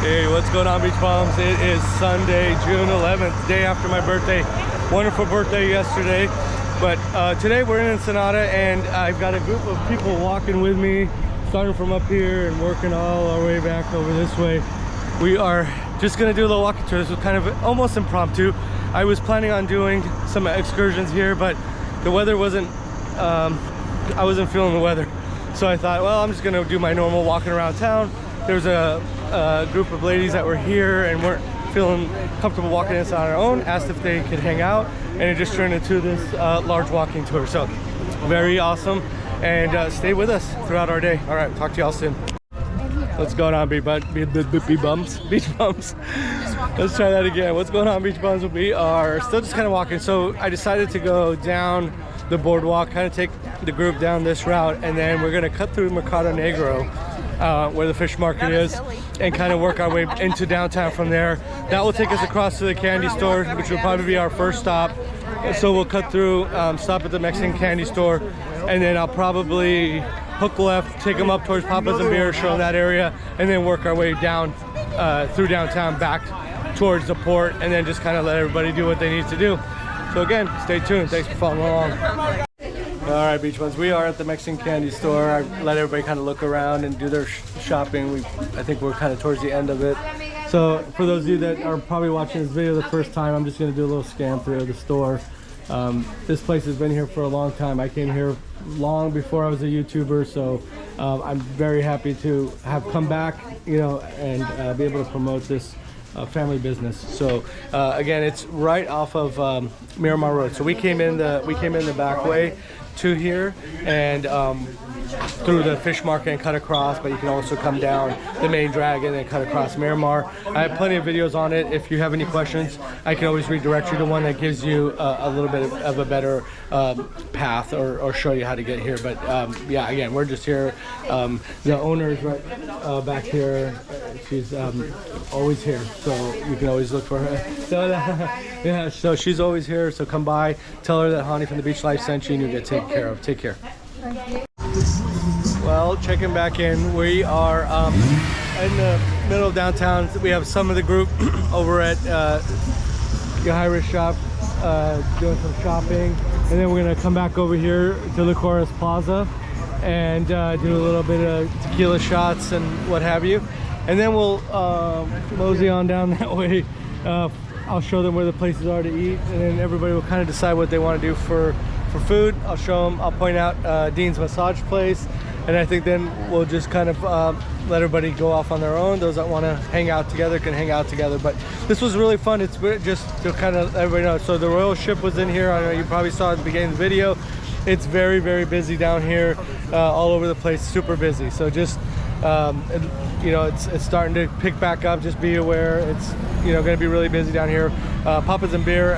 Hey, what's going on, Beach Bums? It is Sunday, June 11th, day after my birthday. Wonderful birthday yesterday. But today we're in Ensenada, and I've got a group of people walking with me, starting from up here and working all our way back over this way. We are just gonna do a little walking tour. This was kind of almost impromptu. I was planning on doing some excursions here, but the weather wasn't, I wasn't feeling the weather. So I thought, well, I'm just gonna do my normal walking around town. There's a group of ladies that were here and weren't feeling comfortable walking inside on their own, asked if they could hang out, and it just turned into this large walking tour. So very awesome, and stay with us throughout our day. All right, talk to y'all soon. What's going on, beach bums? Beach bums. Let's try that again. What's going on, beach bums? We are still just kind of walking. So I decided to go down the boardwalk, kind of take the group down this route, and then we're gonna cut through Mercado Negro, where the fish market is, and kind of work our way into downtown from there. That will take us across to the candy store, which will probably be our first stop. So we'll cut through, stop at the Mexican candy store, and then I'll probably hook left, take them up towards Papa's and Beer, show them that area, and then work our way down through downtown back towards the port, and then just kind of let everybody do what they need to do. So again, stay tuned. Thanks for following along. All right, beach ones, we are at the Mexican candy store. I let everybody kind of look around and do their shopping. I think we're kind of towards the end of it. So for those of you that are probably watching this video the first time, I'm just going to do a little scan through of the store. This place has been here for a long time. I came here long before I was a YouTuber, so I'm very happy to have come back, you know, and be able to promote this family business. So again, it's right off of Miramar Road. So we came in the back way to here, and through the fish market and cut across, but you can also come down the main drag and then cut across Miramar. I have plenty of videos on it. If you have any questions, I can always redirect you to one that gives you a little bit of a better path, or show you how to get here. But yeah, again, we're just here. The owner is right back here. She's always here, so you can always look for her. So yeah, so she's always here, so come by, tell her that Hani from the Beach Life sent you, and you'll get taken care of. Take care. Well, checking back in, we are in the middle of downtown. We have some of the group over at Yahira's shop doing some shopping, and then we're gonna come back over here to Licores Plaza and do a little bit of tequila shots and what have you, and then we'll mosey on down that way. I'll show them where the places are to eat, and then everybody will kind of decide what they want to do for food. I'll show them, I'll point out Dean's massage place, and I think then we'll just kind of let everybody go off on their own. Those that want to hang out together can hang out together. But this was really fun. It's just to kind of let everybody know. So the Royal Ship was in here. I know you probably saw at the beginning of the video. It's very, very busy down here, all over the place, super busy. So just you know, it's starting to pick back up. Just be aware. It's, you know, going to be really busy down here. Papa's and Beer,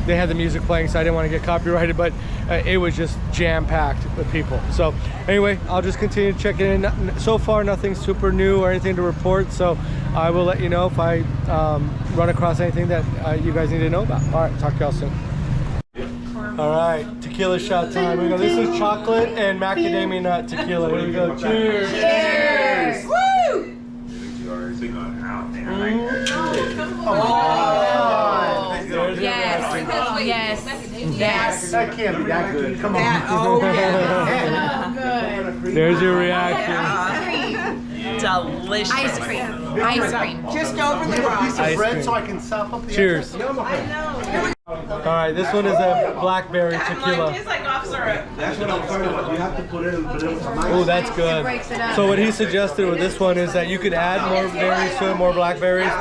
they had the music playing, so I didn't want to get copyrighted, but it was just jam-packed with people. So anyway, I'll just continue to check in. So far, nothing super new or anything to report, so I will let you know if I run across anything that you guys need to know about. All right, talk to y'all soon. All right, tequila shot time. Here we go. This is chocolate and macadamia nut tequila. Here we go. Cheers. Cheers. Woo! Yes. Yes. That can't be that good. Come on. Good. There's your reaction. Delicious. Ice cream. Just over the piece of bread so I can sop up the Cheers. All right, this one is a blackberry tequila. It's like off syrup. That's what I'm talking about. You have to put in Oh, that's good. So what he suggested with this one is that you could add more berries to it, more blackberries.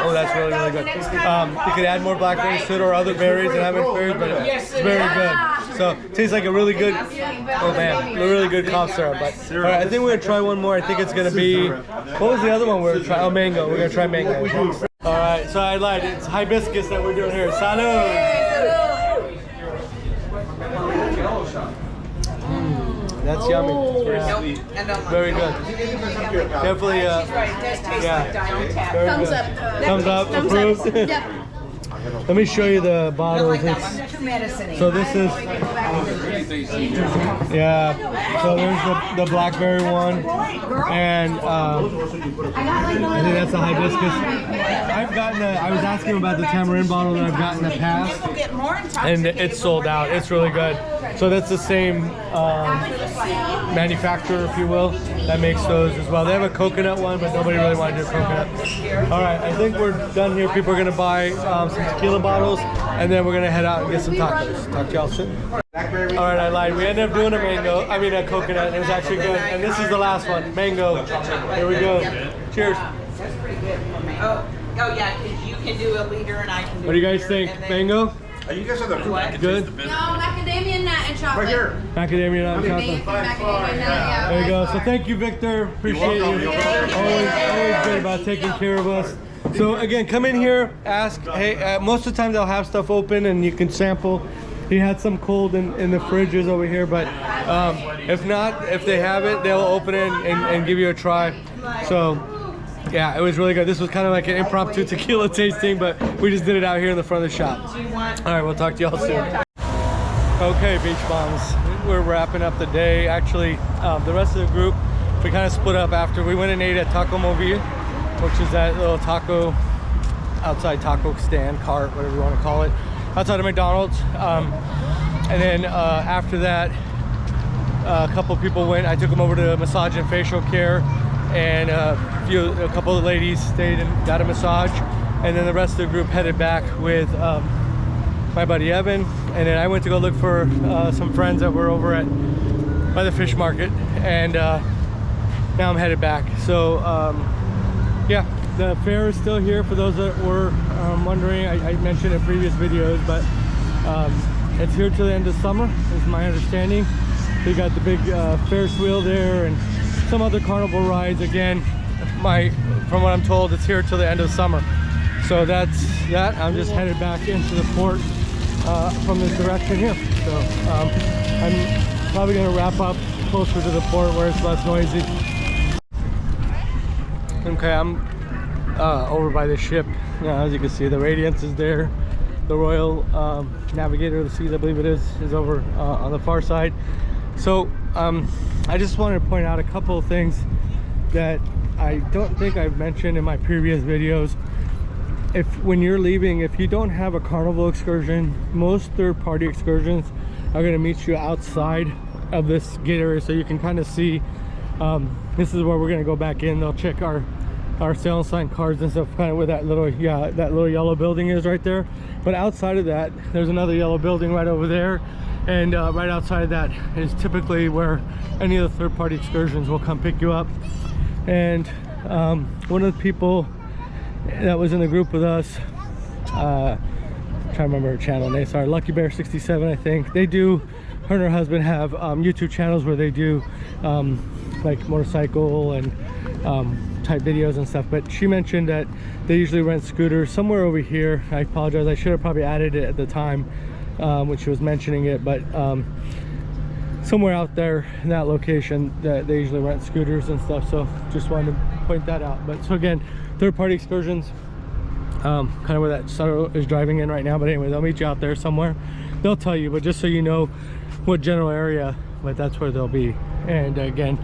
Oh, that's really, really good. You could add more blackberries to it or other berries and have it berries, but it's very good. So it tastes like a really good, oh man, a really good cough syrup. But all right, I think we're gonna try one more. I think it's gonna be, what was the other one we were trying? Oh, mango. We're gonna try mango. All right, so I lied. It's hibiscus that we're doing here. Salud. That's yummy. Yeah. Very good. Definitely, yeah. Thumbs up. Thumbs up. Approved. Yep. Let me show you the bottles. So this is Yeah. So there's the blackberry one, and I think that's the hibiscus. I've gotten I was asking about the tamarind bottle that I've gotten in the past, and it's sold out. It's really good. So that's the same manufacturer, if you will, that makes those as well. They have a coconut one, but nobody really wanted to do coconut. All right, I think we're done here. People are gonna buy some tequila bottles, and then we're gonna head out and get some tacos. Talk to y'all soon. All right, I lied. We ended up doing a coconut, and it was actually good. And this is the last one, mango. Here we go. Cheers. That's pretty good for me. Oh yeah, because you can do a liter and I can do. What do you guys think? Mango? You guys are the Good? No, macadamia nut and chocolate. right here. Macadamia nut and chocolate. Macadamia nut, yeah. There you go. So thank you, Victor. Appreciate you. Always good about taking care of us. So again, come in here, ask. Hey, most of the time they'll have stuff open and you can sample. He had some cold in the fridges over here, but if not, if they have it, they'll open it and give you a try. So yeah, it was really good. This was kind of like an impromptu tequila tasting, but we just did it out here in the front of the shop. All right, we'll talk to y'all soon. Okay, beach bombs. We're wrapping up the day. Actually, the rest of the group, we kind of split up after we went and ate at Taco Movie, which is that little taco, outside taco stand, cart, whatever you want to call it, outside of McDonald's. And then after that, a couple people went. I took them over to massage and facial care, and a couple of ladies stayed and got a massage, and then the rest of the group headed back with my buddy Evan, and then I went to go look for some friends that were over by the fish market, and now I'm headed back. So yeah, the fair is still here for those that were wondering. I mentioned in previous videos, but it's here till the end of summer is my understanding. We got the big Ferris wheel there and some other carnival rides. Again, from what I'm told, it's here till the end of summer. So that's that. I'm just headed back into the port from this direction here. So I'm probably gonna wrap up closer to the port where it's less noisy. Okay, I'm over by the ship. As you can see, the Radiance is there. The Royal Navigator of the Seas, I believe it is over on the far side. So I just wanted to point out a couple of things that I don't think I've mentioned in my previous videos. When you're leaving, if you don't have a carnival excursion, most third-party excursions are going to meet you outside of this gate area, so you can kind of see. This is where we're going to go back in. They'll check our sale sign cards and stuff, kind of where that little yellow building is right there. But outside of that, there's another yellow building right over there, and right outside of that is typically where any of the third-party excursions will come pick you up. And one of the people that was in the group with us, I'm trying to remember her channel name, sorry, Lucky Bear 67, I think. They do, her and her husband have YouTube channels where they do like motorcycle and type videos and stuff. But she mentioned that they usually rent scooters somewhere over here. I apologize, I should have probably added it at the time when she was mentioning it, but somewhere out there in that location that they usually rent scooters and stuff. So just wanted to point that out. But so again, third-party excursions, kind of where that Sutter is driving in right now. But anyway, they'll meet you out there somewhere. They'll tell you, but just so you know what general area, but that's where they'll be. And again,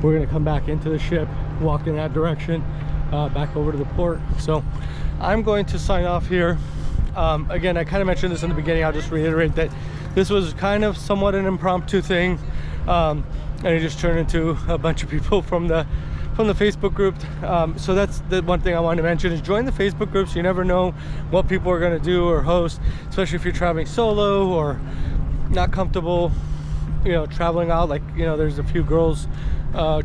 we're going to come back into the ship, walk in that direction, back over to the port. So I'm going to sign off here. Again, I kind of mentioned this in the beginning. I'll just reiterate that this was kind of somewhat an impromptu thing, and it just turned into a bunch of people from the Facebook group. So that's the one thing I wanted to mention, is join the Facebook groups. You never know what people are going to do or host, especially if you're traveling solo or not comfortable, traveling out. Like, there's a few girls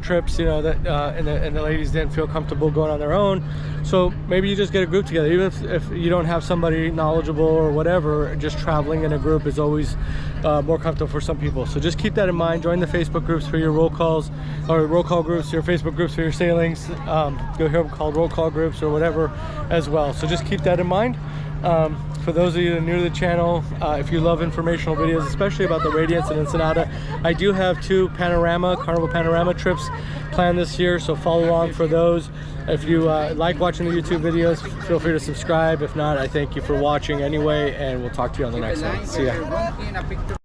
trips, that and the ladies didn't feel comfortable going on their own. So maybe you just get a group together, even if you don't have somebody knowledgeable or whatever. Just traveling in a group is always more comfortable for some people. So just keep that in mind. Join the Facebook groups for your roll calls, or roll call groups, your Facebook groups for your sailings. You'll hear them called roll call groups or whatever as well. So just keep that in mind. For those of you that are new to the channel, if you love informational videos, especially about the Radiance and Ensenada, I do have 2 Carnival Panorama trips planned this year, so follow along for those. If you like watching the YouTube videos, feel free to subscribe. If not, I thank you for watching anyway, and we'll talk to you on the next one. See ya.